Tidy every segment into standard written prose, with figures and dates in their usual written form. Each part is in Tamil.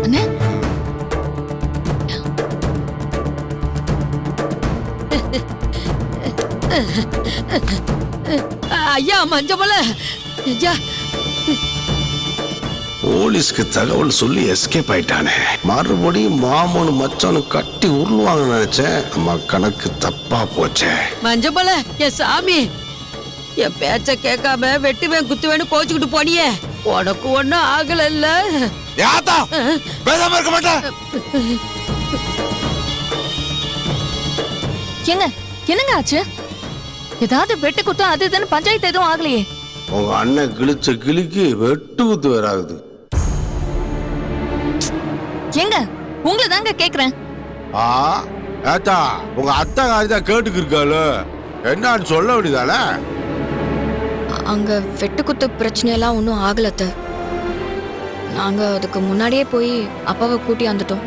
அண்ணே ஐயா மஞ்சமல ஐயா போலீஸ்க்கு தகவல் சொல்லி எஸ்கேப் ஆயிட்டானே. மறுபடியும் மாமனு மச்சானு கட்டி உருளுவாங்க நினைச்சேன். அம்மா கணக்கு தப்பா போச்சே. மஞ்சமல என் சாமி என் பேச்ச கேட்காம வெட்டுவேன் குத்துவேன்னு கோச்சுக்கிட்டு போனியே, உனக்கு ஒண்ணும் ஆகல இல்ல? பேசாம இருக்க மாட்டேன். என்னங்க ஆச்சு? ஏதாவது வெட்டு குத்தம் அது இதுன்னு பஞ்சாயத்து எதுவும் ஆகலையே? உங்க அண்ணன் கிழிச்ச கிளிக்கு வெட்டு குத்து வேற ஆகுது. எங்க உங்களை தாங்க கேக்குறேன். ஏத்தா உங்க அத்தா காரிதான் கேட்டுக்கு இருக்காளு, என்னன்னு சொல்ல வேண்டியதானே? அங்க வெட்டுக்குத்து பிரச்சனையெல்லாம் ஒன்றும் ஆகலத்த. நாங்க அதுக்கு முன்னாடியே போய் அப்பாவை கூட்டி வந்துட்டோம்.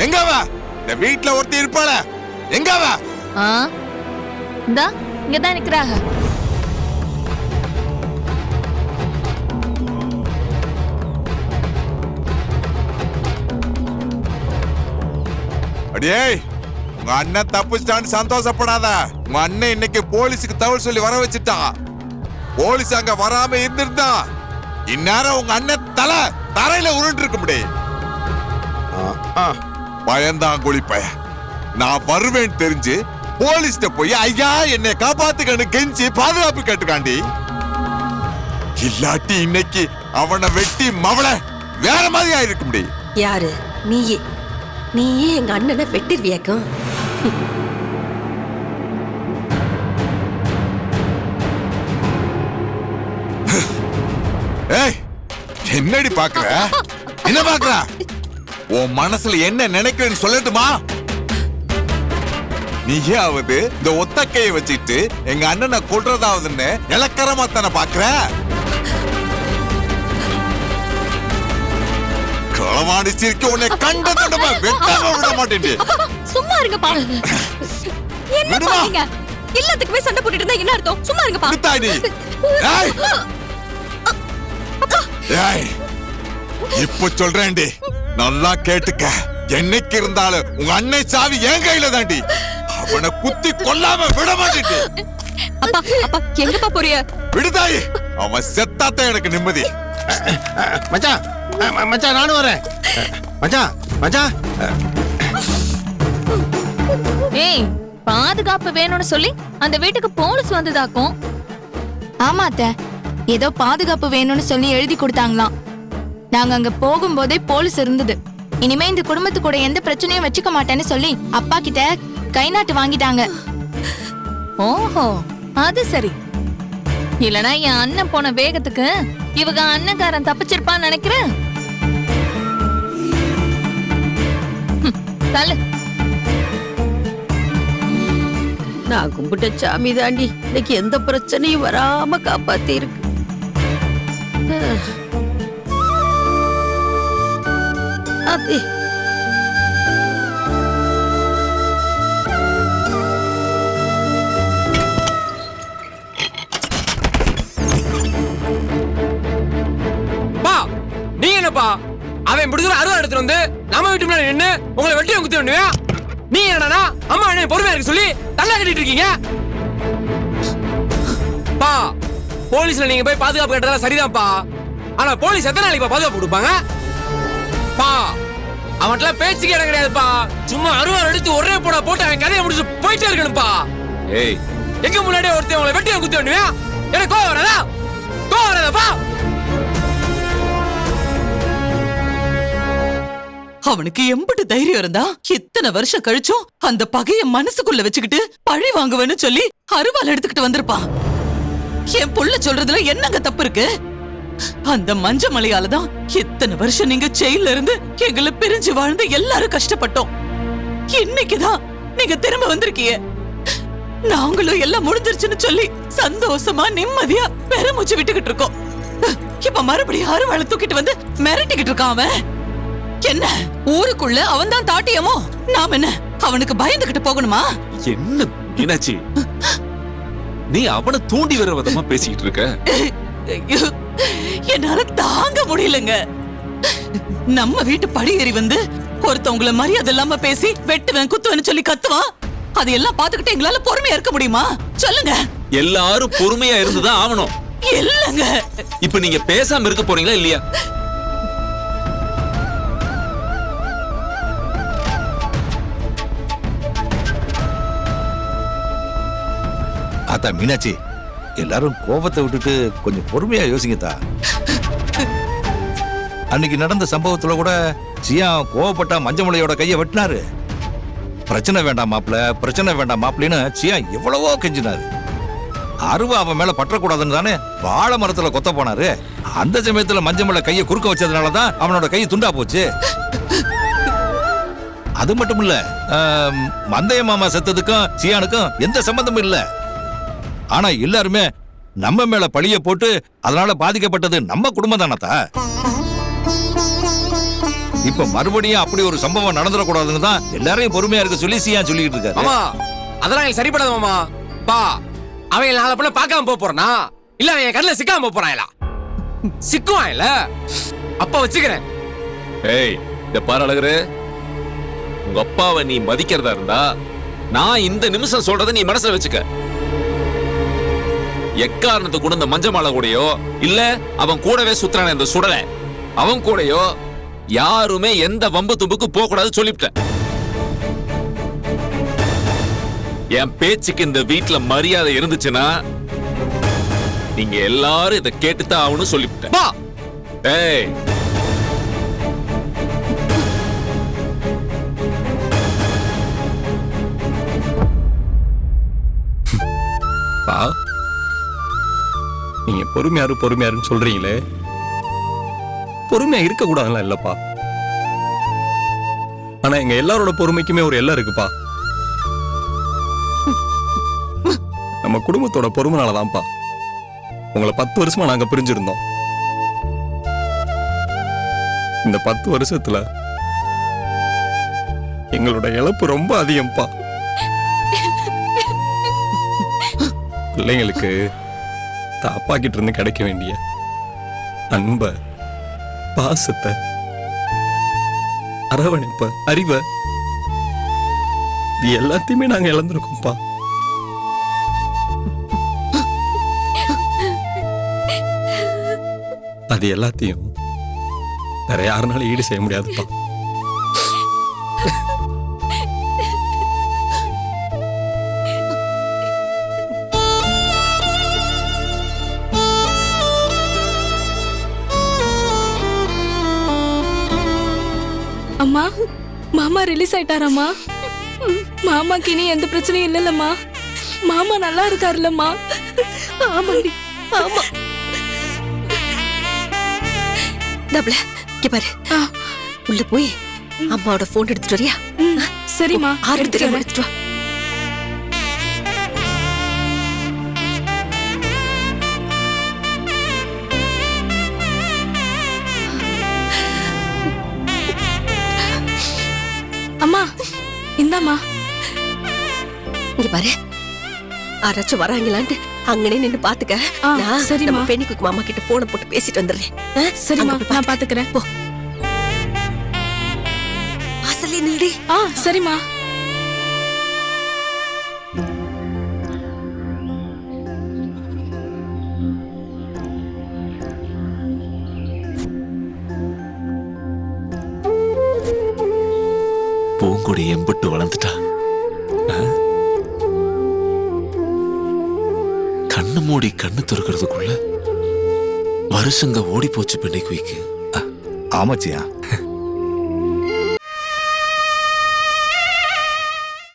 எங்கவா இந்த வீட்டுல ஒருத்தி இருப்பாள, எங்கவா? இந்தா இங்கதான் நிக்கிறாங்க. அடியே உங்க அண்ணன் தப்பிச்சிட்டான்னு சந்தோஷப்படாத. உங்க அண்ணன் இன்னைக்கு போலீஸுக்கு தகவல் சொல்லி வர வச்சுட்டான். போலீஸ் அங்க வராம இருந்திருந்தா இந்நேரம் உங்க அண்ணன் தரையில உருண்டு இருக்க முடியும். பயந்தான் குளிப்ப நான் வருவேன் தெரிஞ்சு போலீஸ்ட போய் ஐயா என்னை காப்பாத்துக்கன்னு கெஞ்சி பாதுகாப்பு கேட்டுக்காண்டி. இல்லாட்டி இன்னைக்கு அவனை வெட்டி மவள வேற மாதிரி ஆயிருக்க முடியும். யாரு நீயே? நீயே எங்க அண்ணனை வெட்டிருவியாக்கும். ஏய் என்னடி பாக்குற? என்ன பாக்குற? உன் மனசுல என்ன நினைக்கிறேன்னு சொல்லட்டுமா? நீயாவது இந்த ஒத்தக்கையை வச்சுட்டு எங்க அண்ணனை கொல்றதாவதுன்னு இலக்கரமா தானே பாக்குற? களவாடிச்சிருக்க உன்னை கண்ட தண்டமா வெட்டாம விட மாட்டேன். சும்மா இருங்கப்பா. என்ன பண்ணீங்க? எல்லாத்துக்குமே சண்டை போட்டுட்டு இருந்தா என்ன அர்த்தம்? சும்மா இருங்கப்பா. விட்டாடி. ஏய் ஏய் இப்ப சொல்றேன்டி, நல்லா கேட்டுக்க. என்னைக்கு இருந்தாலும் உங்க அன்னை சாவி என் கையில தாண்டி. அவனை குத்தி கொல்லாம விட மாட்டேன். அப்பா அப்பா எங்கப்பா போறிய? விடுதாய், அவன் செத்தாத்தான் எனக்கு நிம்மதி. மச்சான் மச்சான் நானும் வரேன். மச்சான் மச்சான் ஏய் பாதுகாப்பு வேணும்னு சொல்லி அந்த வீட்டுக்கு போலீஸ் வந்ததாக்கும். ஆமா அத்தை, ஏதோ பாதுகாப்பு வேணும்னு சொல்லி எழுதி கொடுத்தாங்களாம். நாங்க அங்க போகும்போதே போலீஸ் இருந்தது. இனிமே இந்த குடும்பத்து கூட எந்த பிரச்சனையும் வச்சுக்க மாட்டேன்னு சொல்லி அப்பா கிட்ட கை நாட்டு வாங்கிட்டாங்க. ஓஹோ அது சரி. இல்லனா என் அண்ணன் போன வேகத்துக்கு இவங்க அண்ணன்காரன் தப்பிச்சிருப்பான்னு நினைக்கிறேன். நான் கும்பிட்ட சாமி தாண்டி இன்னைக்கு எந்த பிரச்சனையும் வராம காப்பாத்தி இருக்கு. அது நீ என்னப்பா அவன் முடிஞ்ச அறுவடை எடுத்துட்டு வந்து நம்ம வீட்டு முன்னாடி நின்று உங்களை வெட்டி குத்தி வேண்டுவியா? நீ என்னன்னா அம்மா என்ன பொறுமையா இருக்கு சொல்லி தள்ளா கட்டிட்டு இருக்கீங்க. பா போலீஸ்ல நீங்க போய் பாதுகாப்பு கேட்டதெல்லாம் சரிதான்ப்பா. ஆனா போலீஸ் எத்தனை நாளைக்கு பாதுகாப்பு கொடுப்பாங்க? பா அவன்கிட்ட பேச்சுக்கு இடம் கிடையாதுப்பா. சும்மா அறுவடை எடுத்து ஒரே போட்டு அவன் கதையை முடிச்சு போயிட்டே இருக்கணும்ப்பா. ஏய் எங்க முன்னாடியே ஒருத்தன் உங்களை வெட்டி குத்தி வேண்டுவியா? எனக்கு கோவம் வராதா? கோவம் வராதாப்பா? அவனுக்கு எம்பட்டு தைரியம் இருந்தா இத்தனை வருஷம் கழிச்சும் அந்த பகைய மனசுக்குள்ள வச்சுக்கிட்டு பழி வாங்குவேன்னு சொல்லி அருவாள் எடுத்துக்கிட்டு வந்திருப்பான். என் புள்ள சொல்றதுல என்னங்க தப்பு இருக்கு? அந்த மஞ்ச மலையாலதான் இத்தனை வருஷம் நீங்க ஜெயில இருந்து எங்களை பிரிஞ்சு வாழ்ந்து எல்லாரும் கஷ்டப்பட்டோம். இன்னைக்குதான் நீங்க திரும்ப வந்திருக்கீங்க. நாங்களும் எல்லாம் முடிஞ்சிருச்சுன்னு சொல்லி சந்தோஷமா நிம்மதியா பெருமூச்சு விட்டுக்கிட்டு இருக்கோம். இப்ப மறுபடியும் அருவாளை தூக்கிட்டு வந்து மிரட்டிக்கிட்டு இருக்கான் அவன். என்ன ஊருக்குள்ள அவன் தான் தாட்டியமோ? நாம என்ன அவனுக்கு பயந்துகிட்டு போகணுமா? என்ன மீனாட்சி, நீ அவனை தூண்டி வர விதமா பேசிக்கிட்டு இருக்க. என்னால தாங்க முடியலங்க. நம்ம வீட்டு படி ஏறி வந்து ஒருத்தவங்கள மரியாதை இல்லாம பேசி வெட்டுவேன் குத்துவேன்னு சொல்லி கத்துவான். அதையெல்லாம் பாத்துக்கிட்டு எங்களால பொறுமையா இருக்க முடியுமா? சொல்லுங்க. எல்லாரும் பொறுமையா இருந்துதான் ஆகணும். இல்லங்க. இப்ப நீங்க பேசாம இருக்க போறீங்களா இல்லையா? ஆத்தா மீனாட்சி, எல்லாரும் கோபத்தை விட்டுட்டு கொஞ்சம் பொறுமையா யோசிங்கத்தா. அன்னைக்கு நடந்த சம்பவத்துல கூட சியா கோவப்பட்டா மஞ்சமுலையோட கையை வெட்டினாரு. பிரச்சனை வேண்டாம் மாப்பிள்ள, பிரச்சனை வேண்டாம் மாப்பிள்ளைன்னு சியா எவ்வளவோ கெஞ்சினாரு. அருவா அவன் மேல பற்றக்கூடாதுன்னு தானே வாழை மரத்துல கொத்த போனாரு. அந்த சமயத்துல மஞ்சமுலை கையை குறுக்க வச்சதுனாலதான் அவனோட கை துண்டா போச்சு. அது மட்டும் இல்ல, மந்தைய மாமா செத்ததுக்கும் சியானுக்கும் எந்த சம்பந்தமும் இல்ல. ஆனா எல்லாருமே நம்ம மேல பழிய போட்டு அதனால பாதிக்கப்பட்டது நம்ம குடும்பம் தானத்தா. இப்ப மறுபடியும் அப்படி ஒரு சம்பவம் நடந்துடக்கூடாதுன்னு தான் எல்லாரையும் பொறுமையா இருக்க சொல்லி சியா சொல்லிட்டு இருக்காரு. மாமா அதெல்லாம் எனக்கு சரிப்படாது மாமா. பா அவன் நாளை பிள்ளை பார்க்காம போறானா இல்ல அவன் என் கண்ணில் சிக்காம போறான். சிக்குவான் இல்ல அப்ப வச்சுக்கிறேன். ஏய் இந்த பாரு அழகரு, உங்க அப்பாவை நீ மதிக்கிறதா இருந்தா நான் இந்த நிமிஷம் சொல்றதை நீ மனசுல வச்சுக்க. எக்காரணத்து கூட இந்த மஞ்ச மாலை கூடயோ இல்ல அவன் கூடவே சுத்துறான இந்த சுடலை அவன் கூடயோ யாருமே எந்த வம்பு தும்புக்கு போக கூடாது சொல்லிவிட்டேன். என் பேச்சுக்கு இந்த வீட்டுல மரியாதை இருந்துச்சுன்னா நீங்க எல்லாரும் இதை கேட்டுத்தான் ஆகணும்னு சொல்லிவிட்டேன். ஏய் பா, நீங்க பொறுமையாருன்னு சொல்றீங்களே, பொறுமையா இருக்க கூடாதுலாம் இல்லப்பா. ஆனா எங்க எல்லாரோட பொறுமைக்குமே ஒரு எல்லை இருக்குப்பா. நம்ம குடும்பத்தோட பொறுமைனாலதான்ப்பா உங்களை 10 வருஷமா நாங்க பிரிஞ்சிருந்தோம். இந்த 10 வருஷத்துல எங்களோட இழப்பு ரொம்ப அதிகம்ப்பா. பிள்ளைங்களுக்கு அப்பா கிட்ட இருந்து கிடைக்க வேண்டிய அன்ப, பாசத்தை, அரவணைப்ப, அறிவை இது எல்லாத்தையுமே நாங்க இழந்திருக்கோம்ப்பா. அது எல்லாத்தையும் வேற யாருனாலும் ஈடு செய்ய முடியாதுப்பா. அம்மா, மாமா ரிலீஸ் ஆயிட்டாராம்மா? மாமாக்கு இனி எந்த பிரச்சனையும் இல்லல்லம்மா? மாமா நல்லா இருக்காருல்லம்மா? ஆமாண்டி, ஆமா. டபுள இங்க பாரு, உள்ள போய் அம்மாவோட போன் எடுத்துட்டு வரியா? சரிம்மா, எடுத்துட்டு வா. அம்மா இந்தாம்மா. இங்க பாரு, யாராச்சும் வராங்களான்ட்டு அங்கனே நின்னு பாத்துக்க. சரிம்மா. பெண்ணிக்கு மாமா கிட்ட போன போட்டு பேசிட்டு வந்துடுறேன். சரிம்மா, நான் பாத்துக்கிறேன். போ. வாசல்ல நில்லுடி. சரிம்மா. பூங்கொடி எம்பட்டு வளர்ந்துட்டா. கண்ணு மூடி கண்ணு திறக்கிறதுக்குள்ள வருஷங்க ஓடி போச்சு பெண்ணை குயிக்கு. ஆமாச்சியா.